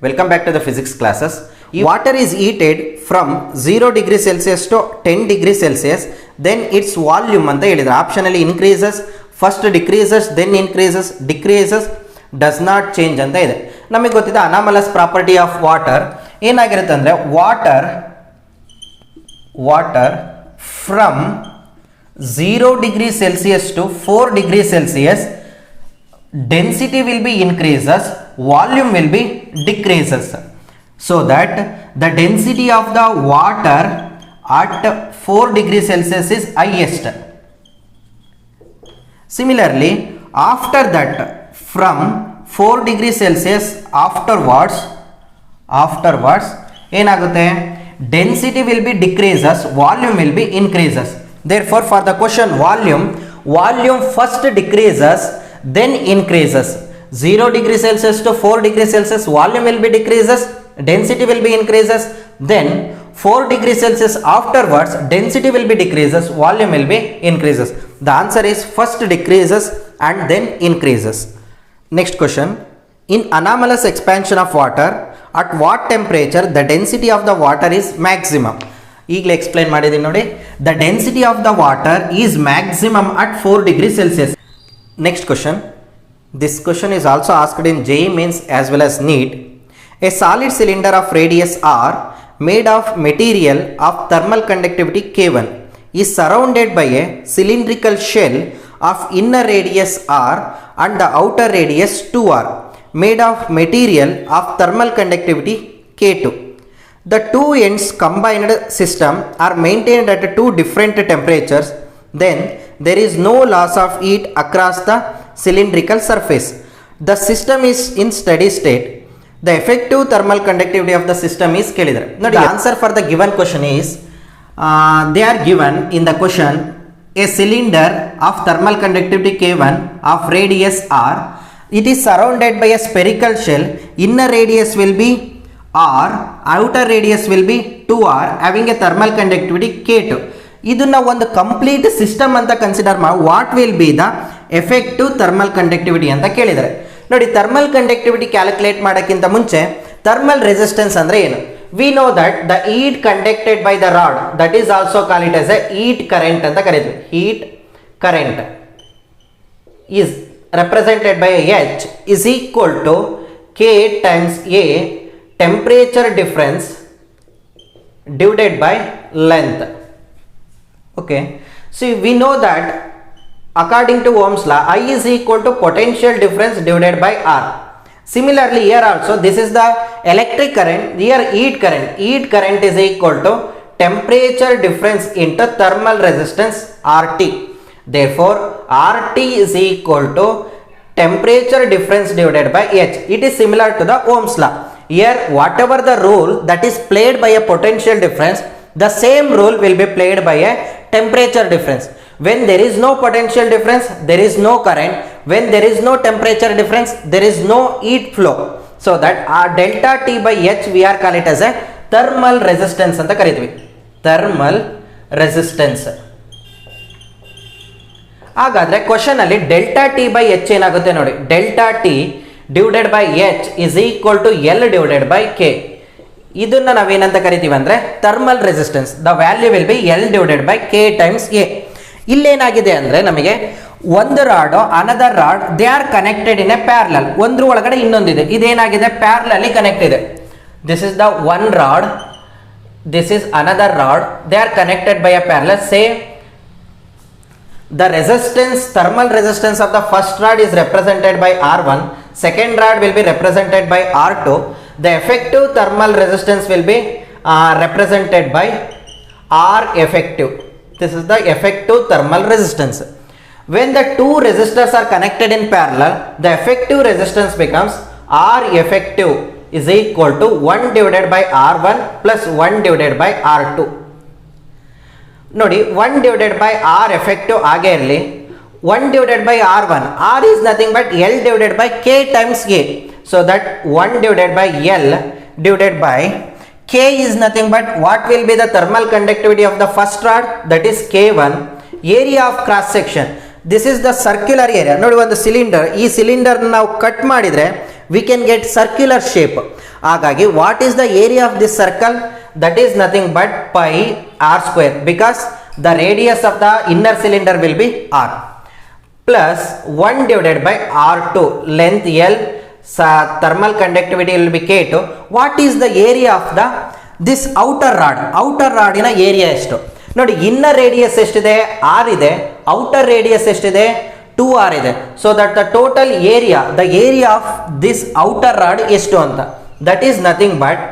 Welcome back to the physics classes. Water is heated from 0 degree Celsius to 10 degree Celsius, then its volume anta helidre optionally increases, first decreases, then increases, decreases, does not change anta ide. Namage gottida anomalous property of water enagirutte andre water from 0 degree Celsius to 4 degree Celsius, density will be increases, volume will be decreases, so that the density of the water at 4 degree Celsius is highest. Similarly, after that, from 4 degree Celsius afterwards ಏನಾಗುತ್ತೆ, density will be decreases, volume will be increases. Therefore, for the question volume first decreases, then increases. 0 degree Celsius to 4 degree Celsius, volume will be decreases, density will be increases. Then 4 degree Celsius afterwards, density will be decreases, volume will be increases. The answer is first decreases and then increases. Next question. In anomalous expansion of water, at what temperature the density of the water is maximum? ಈಗಲೇ explain ಮಾಡಿದ್ದೀನಿ ನೋಡಿ. The density of the water is maximum at 4 degree Celsius. Next question. This question is also asked in JEE Mains as well as NEET. A solid cylinder of radius r made of material of thermal conductivity K1 is surrounded by a cylindrical shell of inner radius r and the outer radius 2r made of material of thermal conductivity K2. The two ends combined system are maintained at two different temperatures. Then there is no loss of heat across the cylindrical surface. The system is in steady state. The effective thermal conductivity of the system is kelidre. Now the answer for the given question is they are given in the question a cylinder of thermal conductivity K1 of radius r. It is surrounded by a spherical shell. Inner radius will be r, outer radius will be 2r, having a thermal conductivity K2. ಇದನ್ನ ಒಂದು complete system ಅಂತ consider ಮಾಡಿ what will be the effective thermal conductivity ಅಂತ ಕೇಳಿದರೆ ನೋಡಿ. Thermal conductivity calculate ಮಾಡೋಕ್ಕಿಂತ ಮುಂಚೆ thermal resistance ಅಂದ್ರೆ ಏನು? We know that the heat conducted by the rod, that is also call it as A heat current ಅಂತ ಕರೀತೀವಿ. Heat current is represented by H is equal to K times A temperature difference divided by length. Okay, so we know that according to Ohm's law, I is equal to potential difference divided by R. Similarly, here also this is the electric current, here heat current is equal to temperature difference into thermal resistance RT. Therefore, RT is equal to temperature difference divided by H. It is similar to the Ohm's law. Here, whatever the role that is played by a potential difference, the same role will be played by a temperature difference. When there is no potential difference, there is no current. When there is no temperature difference, there is no heat flow. So that our delta T by H we are call it as a thermal resistance anta karitvi. Thermal resistance. ಹಾಗಾದ್ರೆ question ಅಲ್ಲಿ delta T by H ಏನಾಗುತ್ತೆ ನೋಡಿ. Delta T divided by H is equal to L divided by K. ಇದನ್ನ ನಾವೇನಂತ ಕರಿತೀವಿ ಅಂದ್ರೆ thermal resistance. The value will be L divided by K times A. ಇಲ್ಲೇನಾಗಿದೆ ಅಂದ್ರೆ ನಮಗೆ ಒಂದು rod another rod they are connected in a parallel. ಒಂದ್ರ ಒಳಗಡೆ ಇನ್ನೊಂದಿದೆ, ಇದೇನಾಗಿದೆ ಪ್ಯಾರಲಲ್ಲಿ ಕನೆಕ್ಟ್ ಇದೆ. This is the one rod, this is another rod, they are connected by a parallel. Say the resistance, thermal resistance of the first rod is represented by R1, second rod will be represented by R2. The effective thermal resistance will be represented by R effective. This is the effective thermal resistance. When the two resistors are connected in parallel, the effective resistance becomes R effective is equal to 1 divided by R1 plus 1 divided by R2. ನೋಡಿ 1 divided by R effective ಆಗೇ ಇರಲಿ, 1 divided by R1, R is nothing but L divided by K times A. So that 1 divided by L divided by K is nothing but what will be the thermal conductivity of the first rod, that is K1. Area of cross section, this is the circular area. ನೋಡಿ ಒಂದು cylinder, ಈ cylinder ನಾವು cut ಮಾಡಿದ್ರೆ we can get circular shape. ಹಾಗಾಗಿ what is the area of this circle? That is nothing but pi r square, because the radius of the inner cylinder will be r, plus 1 divided by r2, length L, thermal conductivity will be K2. What is the area of the this outer rod? Outer rod ina area ಎಷ್ಟು ನೋಡಿ, inner radius ಎಷ್ಟಿದೆ r ಇದೆ, outer radius ಎಷ್ಟಿದೆ 2r ಇದೆ. So that the total area, the area of this outer rod ಎಷ್ಟು ಅಂತ, that is nothing but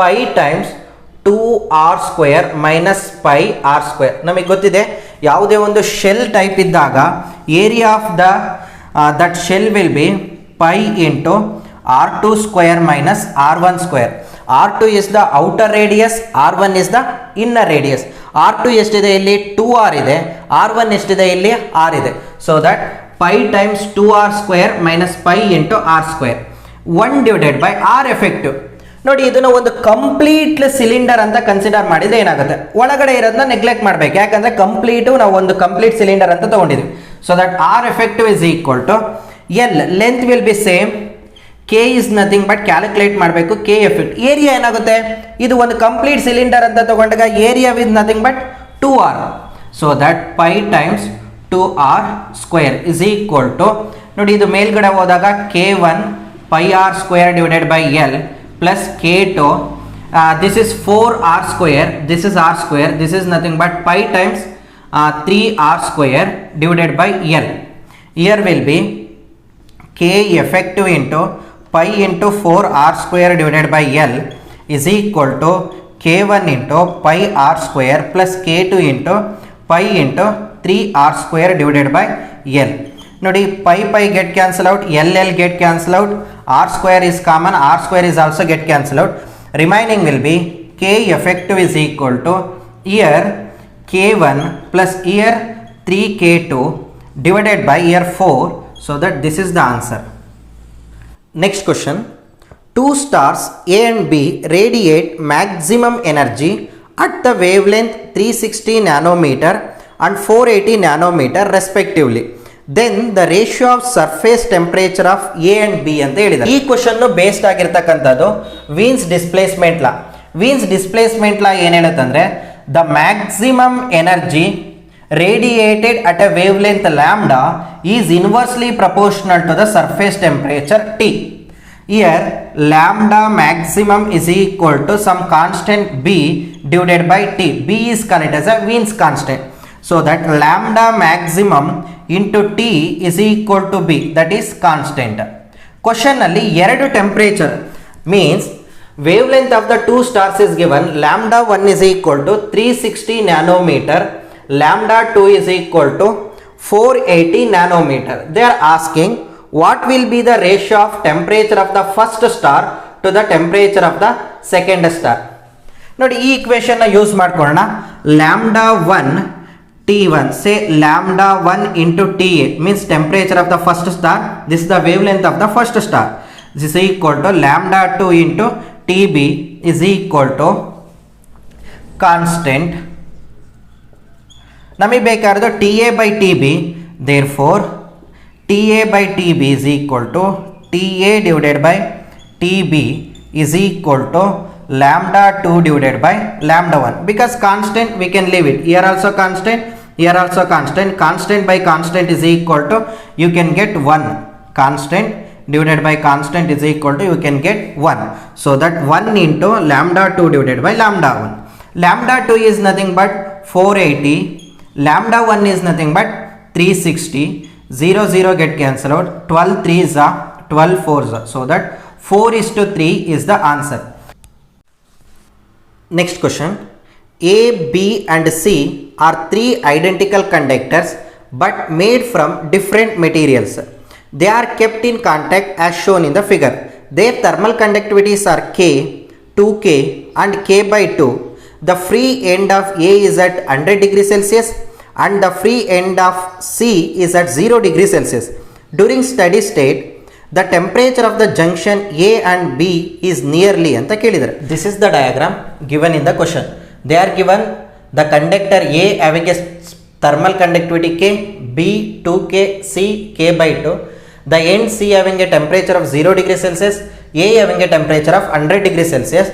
pi times 2r square minus pi r square. ನಮಗೆ ಗೊತ್ತಿದೆ ಯಾವುದೇ ಒಂದು ಶೆಲ್ ಟೈಪ್ ಇದ್ದಾಗ area of the that shell will be pi into r2 square minus r1 square. r2 is the outer radius, r1 is the inner radius. r2 ಎಷ್ಟಿದೆ ಇಲ್ಲಿ 2r ಇದೆ, r1 ಎಷ್ಟಿದೆ ಇಲ್ಲಿ r ಇದೆ. So that pi times 2r square minus pi into r square 1 divided by r effective. ನೋಡಿ, ಇದನ್ನ ಒಂದು complete cylinder ಅಂತ ಕನ್ಸಿಡರ್ ಮಾಡಿದ್ರೆ ಏನಾಗುತ್ತೆ, ಒಳಗಡೆ ಇರೋದನ್ನ ನೆಗ್ಲೆಕ್ಟ್ ಮಾಡಬೇಕು, ಯಾಕಂದ್ರೆ ಕಂಪ್ಲೀಟು ನಾವು ಒಂದು ಕಂಪ್ಲೀಟ್ ಸಿಲಿಂಡರ್ ಅಂತ ತಗೊಂಡಿದ್ವಿ. So that r effective is equal to L, length will be same, K is nothing but calculate ಮಾಡಬೇಕು ಕೆ ಎಫೆಕ್ಟ್. ಏರಿಯಾ ಏನಾಗುತ್ತೆ, ಇದು ಒಂದು ಕಂಪ್ಲೀಟ್ ಸಿಲಿಂಡರ್ ಅಂತ ತಗೊಂಡಾಗ area with nothing but 2r. So that pi times 2r square is equal to, ನೋಡಿ ಇದು ಮೇಲ್ಗಡೆ ಹೋದಾಗ k1 pi r square divided by L plus k2, this is 4r square, this is r square, this is nothing but pi times 3r square divided by L. Here will be k effective into pi into 4r square divided by L is equal to k1 into pi r square plus k2 into pi into 3r square divided by L. ನೋಡಿ, pi get cancel out, L get cancel out, r square is common, r square is also get cancel out. Remaining will be k effective is equal to here k1 plus here 3k2 divided by here 4. So that this is the answer. Next question. Two stars A and B radiate maximum energy at the wavelength 360 nanometer and 480 nanometer respectively. Then the ratio of surface temperature of A and B ಅಂತ ಹೇಳಿದ್ದಾರೆ. ಈ question based ಆಗಿರ್ತಕ್ಕಂಥದ್ದು ವೀನ್ಸ್ displacement ಲಾ. ವೀನ್ಸ್ displacement law ಏನು ಹೇಳುತ್ತಂದ್ರೆ, the maximum energy radiated at a wavelength lambda is inversely proportional to the surface temperature T. Here lambda maximum is equal to some constant B divided by T. B is called as a Wien's constant. So that lambda maximum into T is equal to B, that is constant. Question alli ಎರಡು temperature means wavelength of the two stars is given, lambda 1 is equal to 360 nanometer, lambda 2 is equal to 480 nanometer. They are asking what will be the ratio of temperature of the first star to the temperature of the second star. ನೋಡಿ, ಈ equation ನ use ಮಾಡ್ಕೊಳ್ಳೋಣ. lambda 1 T1, say lambda 1 into TA means temperature of the first star. This is the wavelength of the first star. This is equal to lambda 2 into TB is equal to constant. ನಮಗೆ ಬೇಕಾಗಿರೋದು T A by T B. Therefore T A by T B is equal to T A divided by T B is equal to lambda 2 divided by lambda 1. Because constant we can leave it, here also constant, here also constant. Constant by constant is equal to you can get 1. Constant divided by constant is equal to you can get 1. So that 1 into lambda 2 divided by lambda 1. Lambda 2 is nothing but 480. Lambda 1 is nothing but 360. 0 0 get cancelled out. 12 3s are 12 4s are. So that 4:3 is the answer. Next question. A, B and C are three identical conductors but made from different materials. They are kept in contact as shown in the figure. Their thermal conductivities are K, 2K and K by 2. The free end of A is at 100 degrees Celsius and the free end of C is at 0 degrees Celsius. During steady state, the temperature of the junction A and B is nearly anta kelidare. This is the diagram given in the question. They are given the conductor A having a thermal conductivity K, B 2K, C K by 2. the end C having a temperature of 0 degree Celsius, A having a temperature of 100 degree Celsius,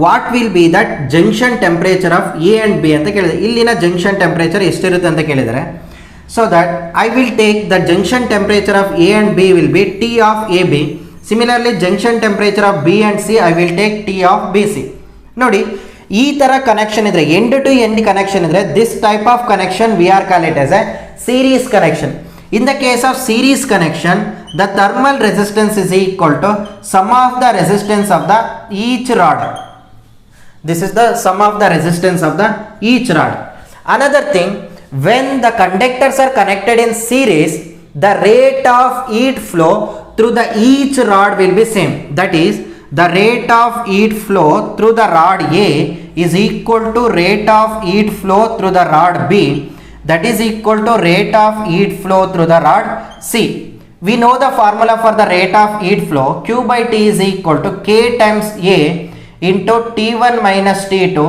what will be that junction temperature of A and B ಅಂತ ಕೇಳಿದರೆ ಇಲ್ಲಿನ junction temperature ಎಷ್ಟಿರುತ್ತೆ ಅಂತ ಕೇಳಿದರೆ, so that I will take the junction temperature of A and B will be T of AB. Similarly junction temperature of B and C I will take T of BC. ನೋಡಿ ಈ ತರ connection ಇದ್ರೆ, end to end connection ಇದ್ರೆ, this type of connection we are call it as a series connection. In the case of series connection, the thermal resistance is equal to sum of the resistance of the each rod. This is the sum of the resistance of the each rod. Another thing, when the conductors are connected in series, the rate of heat flow through the each rod will be same. That is, the rate of heat flow through the rod A is equal to rate of heat flow through the rod B. That is equal to rate of heat flow through the rod C. We know the formula for the rate of heat flow. Q by T is equal to K times A into T1 minus T2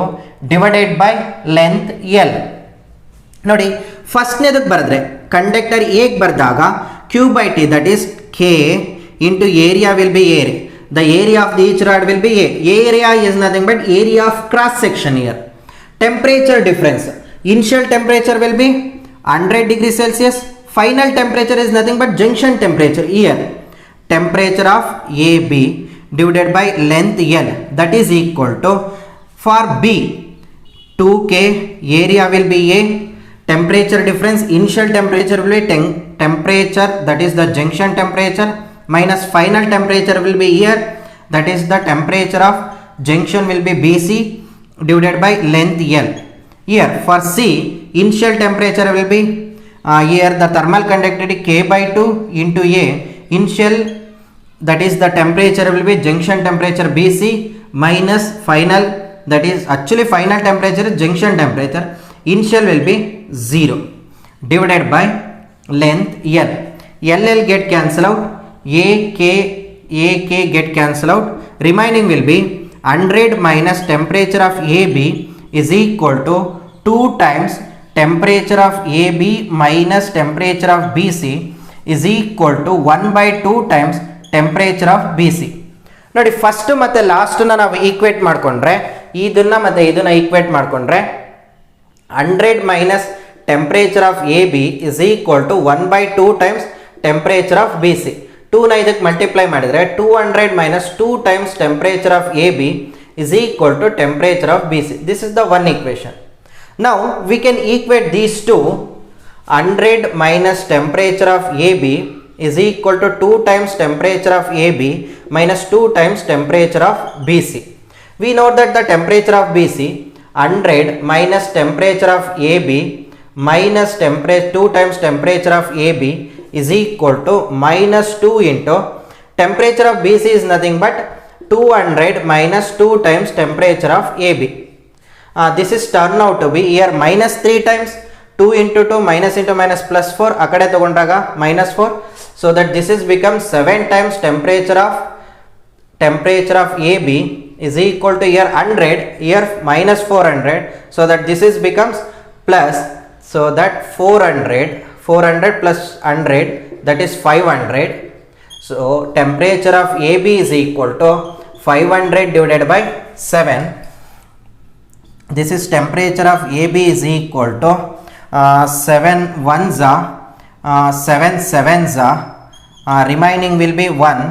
divided by length L. ನೋಡಿ ಫಸ್ಟ್ನೇದಕ್ಕೆ ಬರೆದ್ರೆ conductor ಎಗೆ ಬರೆದಾಗ Q by T, that is K into area will be A. The area of the each rod will be A. Area is nothing but area of cross section here. Temperature difference. Initial temperature will be 100 degrees Celsius. Final temperature is nothing but junction temperature here. Temperature of AB divided by length L, that is equal to, for B 2K, area will be A, temperature difference, initial temperature will be temperature, that is the junction temperature, minus final temperature will be here, that is the temperature of junction will be BC divided by length L. Here for C, initial temperature will be here the thermal conductivity K by 2 into A, initial, that is the temperature will be junction temperature BC minus final, that is actually final temperature is junction temperature, initial will be 0 divided by length L. L get cancel out, AK get cancel out, remaining will be 100 minus temperature of AB is equal to 2 times temperature of AB minus temperature of BC is equal to 1 by 2 times temperature of BC. ನೋಡಿ first ಮತ್ತೆ ಲಾಸ್ಟನ್ನ ನಾವು equate ಮಾಡಿಕೊಂಡ್ರೆ, ಇದನ್ನ ಮತ್ತೆ ಇದನ್ನ equate ಮಾಡಿಕೊಂಡ್ರೆ 100 minus temperature of AB is equal to 1 by 2 times temperature of BC. 2 ನ ಇದಕ್ಕೆ ಮಲ್ಟಿಪ್ಲೈ ಮಾಡಿದರೆ 200 minus 2 times temperature of AB is equal to temperature of BC. This is the one equation. Now we can equate these two. 100 minus temperature of AB is equal to 2 times temperature of AB minus 2 times temperature of BC. We know that the temperature of BC, 100 minus temperature of AB minus 2 times temperature of AB is equal to minus 2 into temperature of BC is nothing but 200 minus 2 times temperature of AB. This is turn out to be here minus 3 times, 2 into 2 minus into minus plus 4 akade tagondaga minus 4, so that this is becomes 7 times temperature of AB is equal to here 100, here minus 400, so that this is becomes plus, so that 400 plus 100, that is 500. So temperature of AB is equal to 500 divided by 7. This is temperature of AB is equal to 7 ones are 7 sevens are remaining will be 1,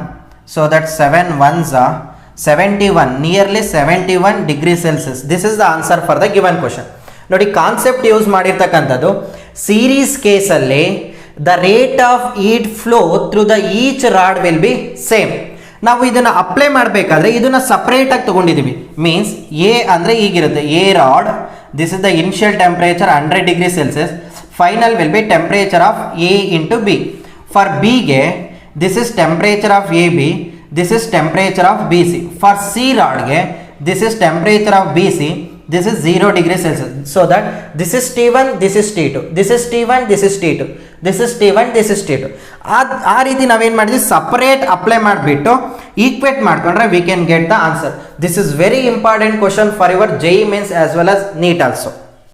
so that 7 ones are 71, nearly 71 degrees Celsius. This is the answer for the given question. ನೋಡಿ concept use ಮಾಡಿರ್ತಕ್ಕಂಥದ್ದು series ಕೇಸಲ್ಲಿ the rate of heat flow through the each rod will be same. ನಾವು ಇದನ್ನು apply ಮಾಡಬೇಕಾದ್ರೆ ಇದನ್ನು ಸಪ್ರೇಟಾಗಿ ತೊಗೊಂಡಿದ್ದೀವಿ. Means A ಅಂದರೆ ಈಗಿರುತ್ತೆ, A rod, this is the initial temperature 100 degree Celsius, final will be temperature of A into B. For ಬಿಗೆ this is temperature of A B, this is temperature of B C. For C ರಾಡ್ಗೆ this is temperature of B C, this is 0 degree Celsius, so that this is T1, this is T2, this is T1, this is T2, this is T1, this is T2. ಆ ರೀತಿ ನಾವೇನು ಮಾಡಿದ್ವಿ, separate apply ಮಾಡಿಬಿಟ್ಟು equate ಮಾಡ್ಕೊಂಡ್ರೆ we can get the answer. This is very important question for your JEE Mains as well as NEET also.